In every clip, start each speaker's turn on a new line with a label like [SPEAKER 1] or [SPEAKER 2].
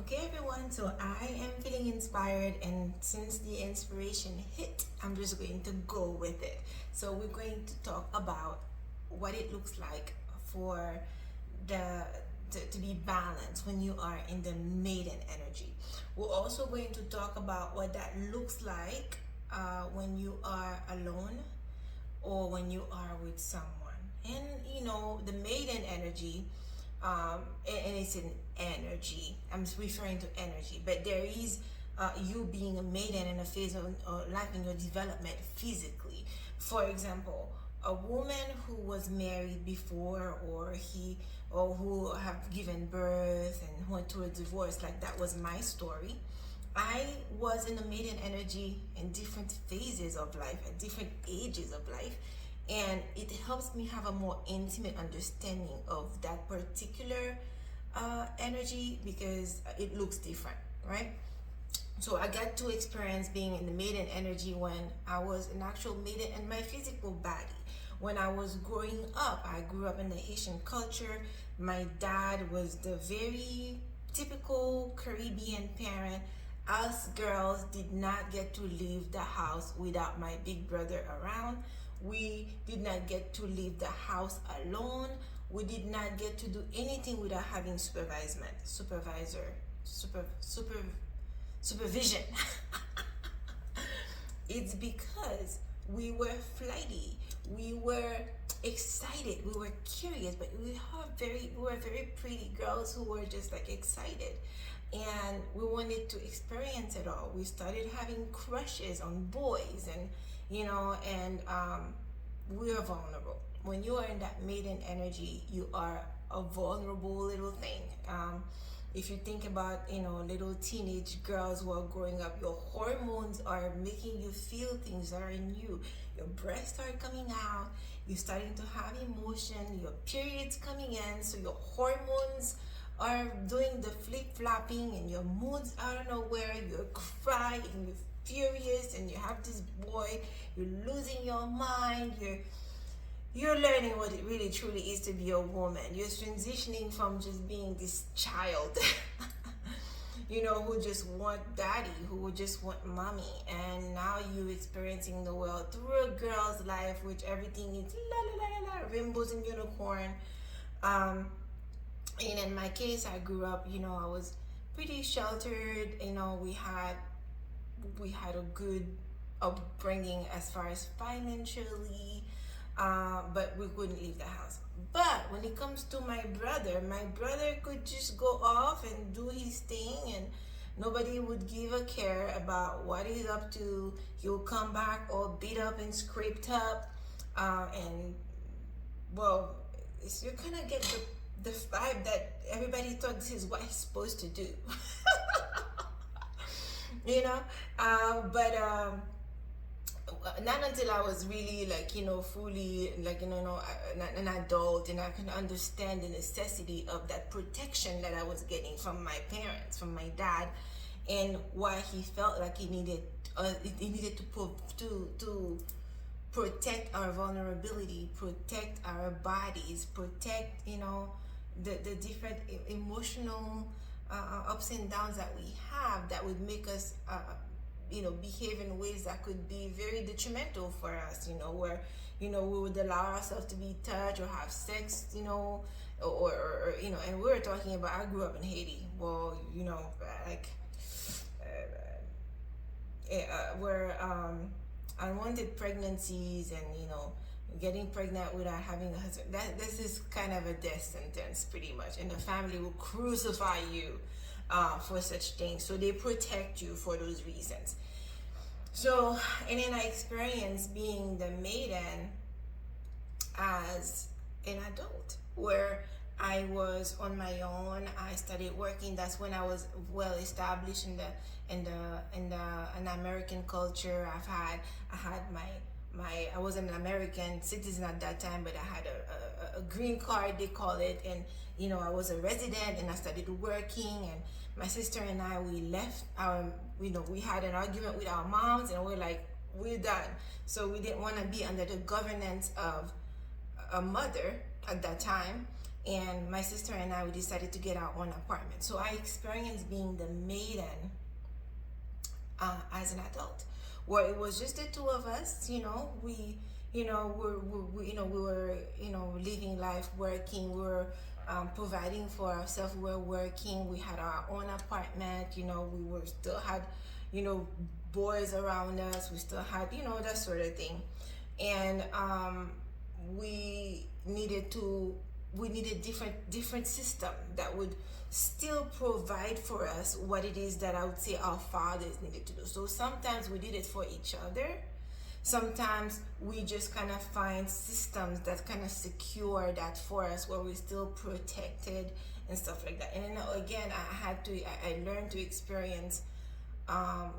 [SPEAKER 1] Okay, everyone, so I am feeling inspired, and since the inspiration hit, I'm just going to go with it. So, we're going to talk about what it looks like for the to be balanced when you are in the maiden energy. We're also going to talk about what that looks like when you are alone or when you are with someone. And the maiden energy, and it's an energy. I'm referring to energy, but there is you being a maiden in a phase of life in your development physically. For example, a woman who was married before, or who have given birth and went through a divorce, like that was my story. I was in a maiden energy in different phases of life, at different ages of life, and it helps me have a more intimate understanding of that particular energy because it looks different, right? So I got to experience being in the maiden energy when I was an actual maiden in my physical body. When I was growing up, I grew up in the Haitian culture. My dad was the very typical Caribbean parent. Us girls did not get to leave the house without my big brother around. We did not get to leave the house alone. We did not get to do anything without having supervision. It's because we were flighty, we were excited, we were curious, but we were very pretty girls who were just like excited, and we wanted to experience it all. We started having crushes on boys, and we are vulnerable. When you are in that maiden energy, you are a vulnerable little thing. If you think about little teenage girls who are growing up, your hormones are making you feel things that are in you. Your breasts are coming out, you're starting to have emotion, your period's coming in, so your hormones are doing the flip-flopping, and your mood's out of nowhere. You're crying, you're furious, and you have this boy, you're losing your mind, you're learning what it really truly is to be a woman. You're transitioning from just being this child who just want daddy, who would just want mommy, and now you're experiencing the world through a girl's life, which everything is la la la la la, rainbows and unicorn. And in my case, I grew up, I was pretty sheltered. We had a good upbringing as far as financially, but we couldn't leave the house. But when it comes to my brother could just go off and do his thing, and nobody would give a care about what he's up to. He'll come back all beat up and scraped up, and well, you kind of get the vibe that everybody thought this is what he's supposed to do. But not until I was really fully an adult, and I can understand the necessity of that protection that I was getting from my parents, from my dad, and why he felt like he needed to protect our vulnerability, protect our bodies, protect the different emotional ups and downs that we have that would make us behave in ways that could be very detrimental for us, where we would allow ourselves to be touched or have sex, or and we were talking about, I grew up in Haiti, well, where unwanted pregnancies and getting pregnant without having a husband, this is kind of a death sentence pretty much, and the family will crucify you for such things, so they protect you for those reasons. So, and then I experienced being the maiden as an adult, where I was on my own. I started working. That's when I was well established in an American culture. I was an American citizen at that time, but I had a green card, they call it, and I was a resident, and I started working, and my sister and I, we left we had an argument with our moms, and we're like, we're done. So we didn't want to be under the governance of a mother at that time, and my sister and I, we decided to get our own apartment. So I experienced being the maiden as an adult, where it was just the two of us. We we were living life, working. We were providing for ourselves. We were working. We had our own apartment. We were still had boys around us. We still had that sort of thing. And we needed different system that would still provide for us what it is that I would say our fathers needed to do. So sometimes we did it for each other. Sometimes we just kind of find systems that kind of secure that for us, where we're still protected and stuff like that. And then again, I learned to experience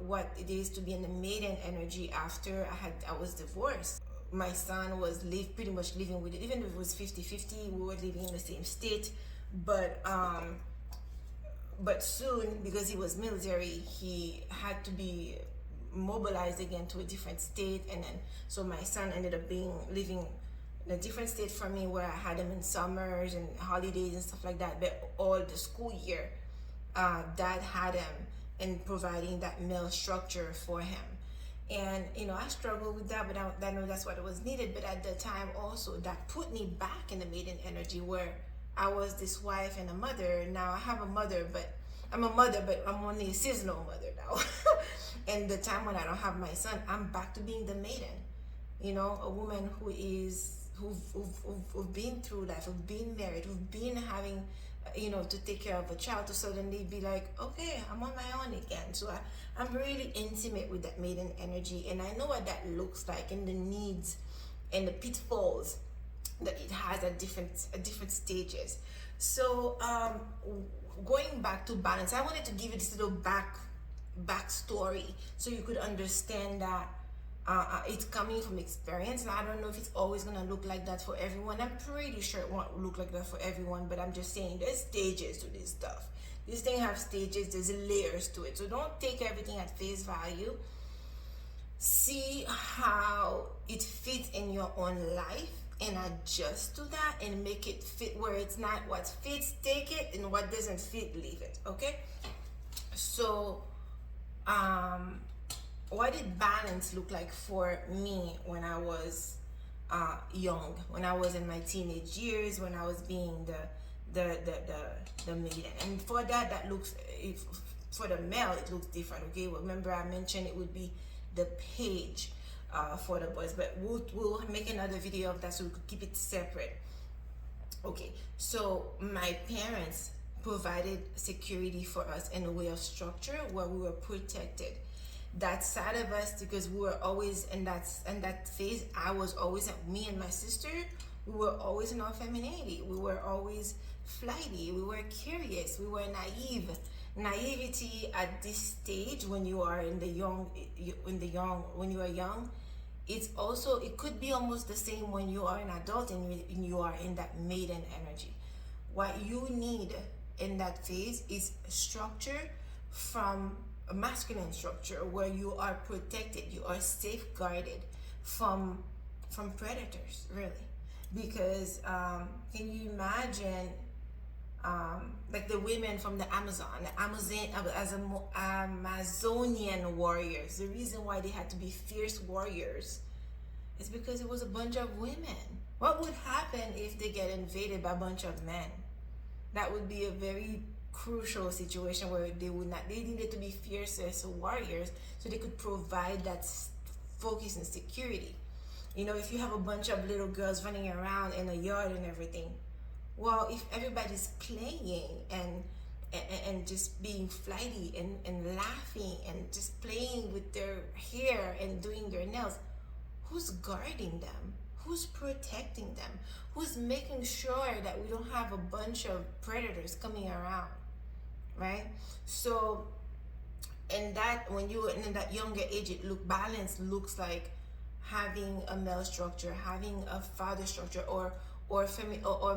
[SPEAKER 1] what it is to be in the maiden energy after I was divorced. My son was pretty much living with it. Even if it was 50-50, we were living in the same state. But soon, because he was military, he had to be mobilized again to a different state. And then so my son ended up living in a different state from me, where I had him in summers and holidays and stuff like that. But all the school year, dad had him and providing that male structure for him. And I struggled with that, but I know that's what was needed. But at the time also, that put me back in the maiden energy, where I was this wife and a mother. Now I have a mother, but I'm only a seasonal mother now. And the time when I don't have my son, I'm back to being the maiden. A woman who've been through life, who've been married, who've been having to take care of a child, to suddenly be like, okay, I'm on my own again. So I'm really intimate with that maiden energy, and I know what that looks like, and the needs and the pitfalls that it has at different stages. So going back to balance, I wanted to give you this little backstory so you could understand that it's coming from experience. And I don't know if it's always going to look like that for everyone. I'm pretty sure it won't look like that for everyone, but I'm just saying there's stages to this stuff. This thing have stages, there's layers to it. So don't take everything at face value. See how it fits in your own life and adjust to that and make it fit. Where it's not what fits, take it, and what doesn't fit, leave it. Okay? So what did balance look like for me when I was young, when I was in my teenage years, when I was being the maiden? And for that looks, for the male, it looks different. Okay, remember I mentioned it would be the page for the boys, but we'll make another video of that so we could keep it separate. Okay, so my parents provided security for us in a way of structure where we were protected. That side of us, because we were always in that phase, I was always, me and my sister, we were always in our femininity. We were always flighty. We were curious. We were naive. Naivety at this stage, when you are when you are young, it could be almost the same when you are an adult and you are in that maiden energy. What you need in that phase is structure, from a masculine structure, where you are protected, you are safeguarded from predators, really. Because can you imagine like the women from the Amazonian warriors? The reason why they had to be fierce warriors is because it was a bunch of women. What would happen if they get invaded by a bunch of men? That would be a very crucial situation where they needed to be fierce as warriors so they could provide that focus and security. If you have a bunch of little girls running around in a yard and everything, well, if everybody's playing and just being flighty and laughing and just playing with their hair and doing their nails, who's guarding them? Who's protecting them? Who's making sure that we don't have a bunch of predators coming around, right? So, and that, when you're in that younger age, balance looks like having a male structure, having a father structure, or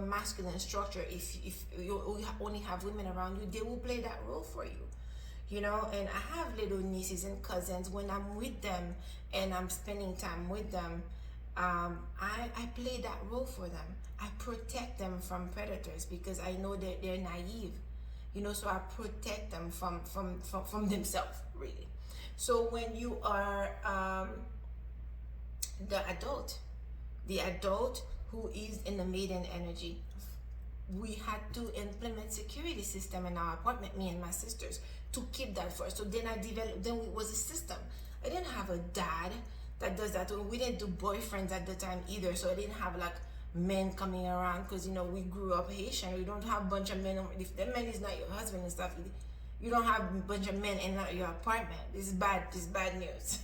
[SPEAKER 1] masculine structure. If you only have women around you, they will play that role for you. And I have little nieces and cousins. When I'm with them and I'm spending time with them, I play that role for them. I protect them from predators because I know that they're naive, so I protect them from themselves, really. So when you are the adult, the adult who is in the maiden energy, we had to implement security system in our apartment, me and my sisters, to keep that first. So then I developed, then it was a system. I didn't have a dad that does that. We didn't do boyfriends at the time either, so I didn't have like men coming around because we grew up Haitian. We don't have a bunch of men. If the man is not your husband and stuff, you don't have a bunch of men in your apartment. This is bad news.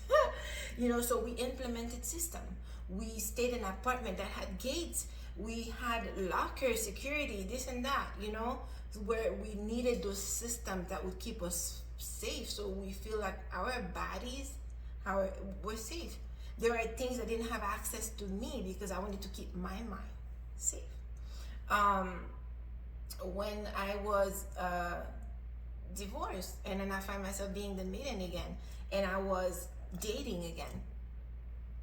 [SPEAKER 1] So we implemented system. We stayed in an apartment that had gates. We had locker security, this and that, where we needed those systems that would keep us safe, so we feel like our bodies were safe. There are things that didn't have access to me because I wanted to keep my mind safe. When I was divorced, and then I find myself being the maiden again, and I was dating again,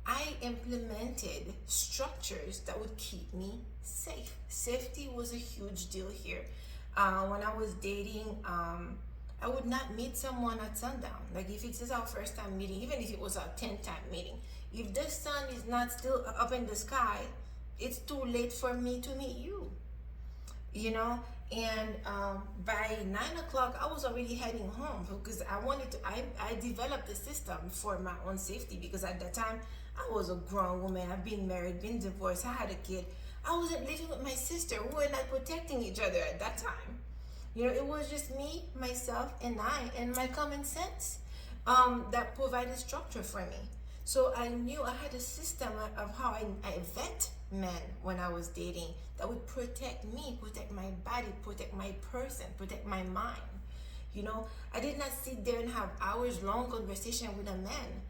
[SPEAKER 1] I implemented structures that would keep me safe. Safety was a huge deal here. When I was dating, I would not meet someone at sundown. Like if it's our first time meeting, even if it was our 10th time meeting, if the sun is not still up in the sky, it's too late for me to meet you. And by 9 o'clock, I was already heading home because I developed a system for my own safety because at that time, I was a grown woman. I've been married, been divorced, I had a kid. I wasn't living with my sister. We were not protecting each other at that time. It was just me, myself, and my common sense that provided structure for me. So I knew I had a system of how I vet men when I was dating that would protect me, protect my body, protect my person, protect my mind. I did not sit there and have hours long conversation with a man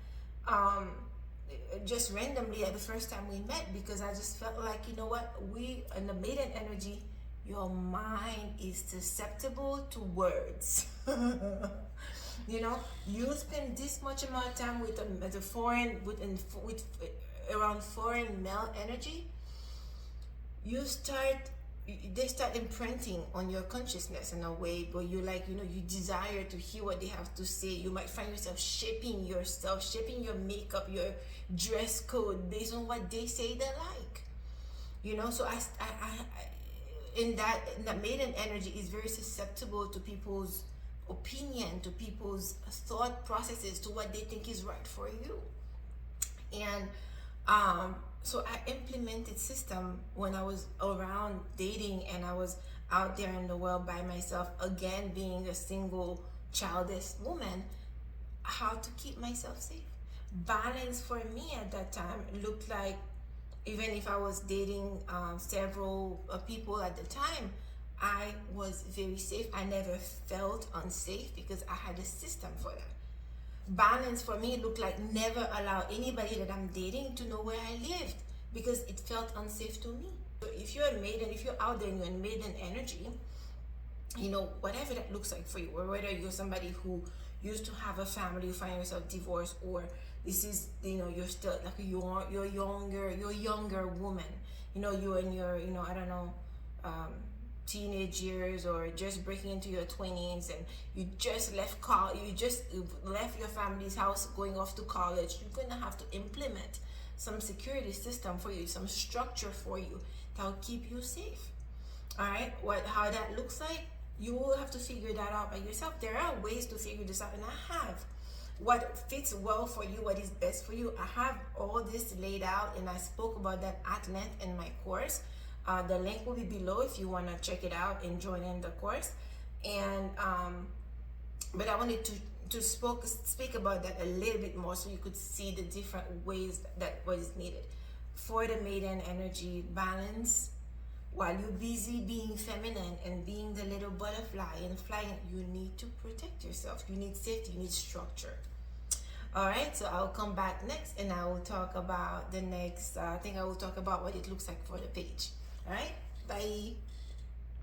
[SPEAKER 1] just randomly at the first time we met, because I just felt like, we in the maiden energy, your mind is susceptible to words. You spend this much amount of time with around foreign male energy, they start imprinting on your consciousness in a way where you you desire to hear what they have to say. You might find yourself shaping your makeup, your dress code based on what they say they like. So I in that maiden energy is very susceptible to people's opinion, to people's thought processes, to what they think is right for you. And so I implemented system when I was around dating and I was out there in the world by myself, again being a single childless woman, how to keep myself safe. Balance for me at that time looked like, even if I was dating several people at the time, I was very safe. I never felt unsafe because I had a system for that. Balance for me looked like never allow anybody that I'm dating to know where I lived because it felt unsafe to me. So if you're a maiden, if you're out there and you're in maiden energy, whatever that looks like for you, or whether you're somebody who used to have a family, you find yourself divorced, or this is, you're still like you're younger woman, you're in your, I don't know, teenage years or just breaking into your 20s, and you just left your family's house going off to college. You're gonna have to implement some security system for you, some structure for you that will keep you safe. All right, how that looks like, you will have to figure that out by yourself. There are ways to figure this out, and I have what fits well for you, what is best for you. I have all this laid out, and I spoke about that at length in my course. The link will be below if you want to check it out and join in the course. And but I wanted to speak about that a little bit more so you could see the different ways that was needed for the maiden energy balance. While you're busy being feminine and being the little butterfly and flying, you need to protect yourself. You need safety, you need structure. All right, so I'll come back next and I will talk about the next, I think I will talk about what it looks like for the page. All right, bye.